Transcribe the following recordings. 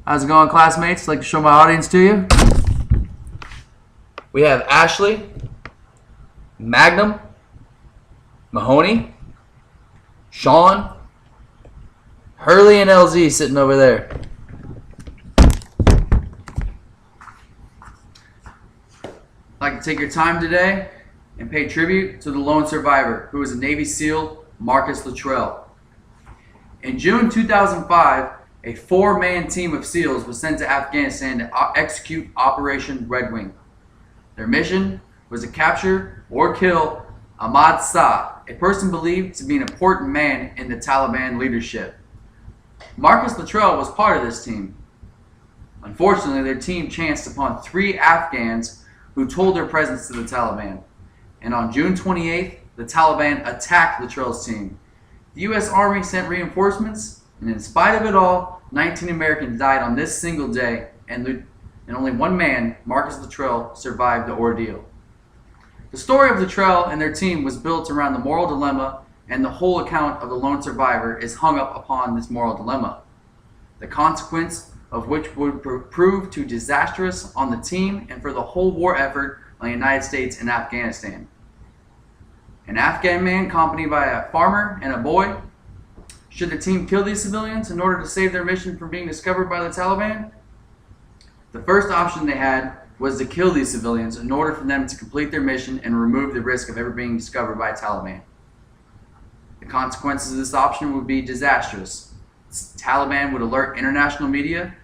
How's it going, classmates? I'd like to show my audience to you. We have Ashley, Magnum, Mahoney, Sean, Hurley, and LZ sitting over there. I'd like to take your time today and pay tribute to the lone survivor, who was a Navy SEAL, Marcus Luttrell. In June 2005, a 4-man team of SEALs was sent to Afghanistan to execute Operation Red Wing. Their mission was to capture or kill Ahmad Shah, a person believed to be an important man in the Taliban leadership. Marcus Luttrell was part of this team. Unfortunately, their team chanced upon 3 Afghans who told their presence to the Taliban. And on June 28th, the Taliban attacked Luttrell's team. The U.S. Army sent reinforcements, and in spite of it all, 19 Americans died on this single day, and only one man, Marcus Luttrell, survived the ordeal. The story of Luttrell and their team was built around the moral dilemma, and the whole account of the lone survivor is hung up upon this moral dilemma, the consequence of which would prove too disastrous on the team and for the whole war effort on the United States and Afghanistan. An Afghan man accompanied by a farmer and a boy. Should the team kill these civilians in order to save their mission from being discovered by the Taliban? The first option they had was to kill these civilians in order for them to complete their mission and remove the risk of ever being discovered by Taliban. The consequences of this option would be disastrous. The Taliban would alert international media,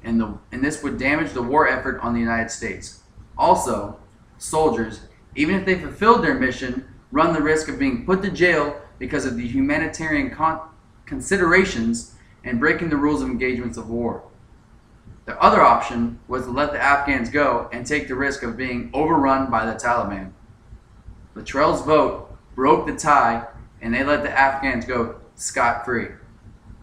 and this would damage the war effort on the United States. Also, soldiers, even if they fulfilled their mission, run the risk of being put to jail because of the humanitarian considerations and breaking the rules of engagements of war. The other option was to let the Afghans go and take the risk of being overrun by the Taliban. Luttrell's vote broke the tie, and they let the Afghans go scot-free.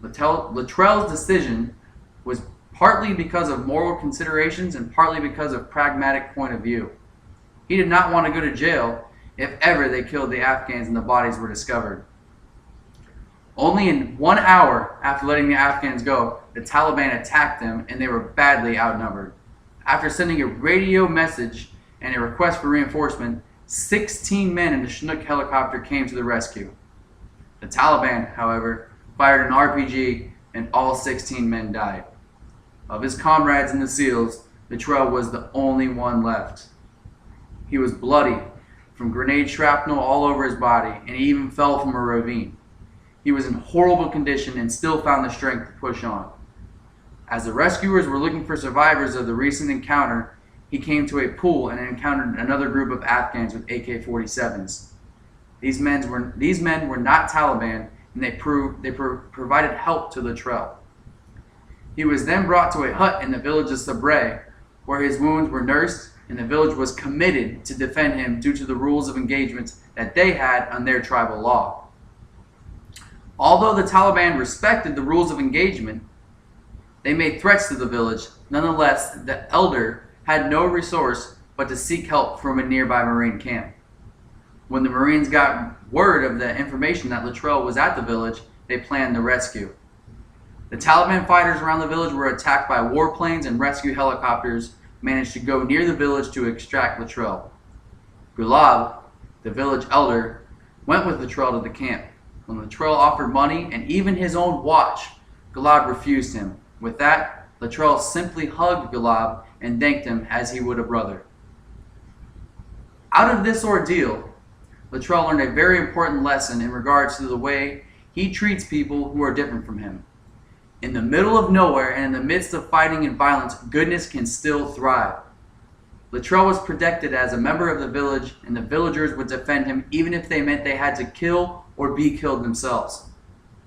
Luttrell's decision was partly because of moral considerations and partly because of pragmatic point of view. He did not want to go to jail if ever they killed the Afghans and the bodies were discovered. Only in 1 hour after letting the Afghans go, the Taliban attacked them, and they were badly outnumbered. After sending a radio message and a request for reinforcement, 16 men in the Chinook helicopter came to the rescue. The Taliban, however, fired an RPG, and all 16 men died. Of his comrades in the SEALs, Luttrell was the only one left. He was bloody from grenade shrapnel all over his body, and he even fell from a ravine. He was in horrible condition and still found the strength to push on. As the rescuers were looking for survivors of the recent encounter, he came to a pool and encountered another group of Afghans with AK-47s. These men were not Taliban, and they provided help to Luttrell. He was then brought to a hut in the village of Sabre, where his wounds were nursed, and the village was committed to defend him due to the rules of engagement that they had on their tribal law. Although the Taliban respected the rules of engagement, they made threats to the village. Nonetheless, the elder had no resource but to seek help from a nearby Marine camp. When the Marines got word of the information that Luttrell was at the village, they planned the rescue. The Taliban fighters around the village were attacked by warplanes, and rescue helicopters managed to go near the village to extract Luttrell. Gulab, the village elder, went with Luttrell to the camp. When Luttrell offered money and even his own watch, Gulab refused him. With that, Luttrell simply hugged Gulab and thanked him as he would a brother. Out of this ordeal, Luttrell learned a very important lesson in regards to the way he treats people who are different from him. In the middle of nowhere and in the midst of fighting and violence, goodness can still thrive. Luttrell was protected as a member of the village, and the villagers would defend him even if they meant they had to kill or be killed themselves.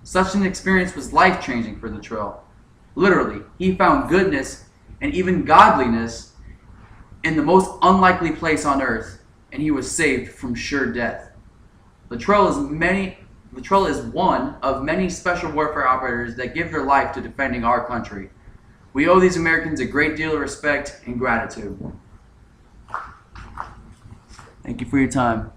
Such an experience was life-changing for Luttrell. Literally, he found goodness and even godliness in the most unlikely place on earth, and he was saved from sure death. Luttrell is one of many special warfare operators that give their life to defending our country. We owe these Americans a great deal of respect and gratitude. Thank you for your time.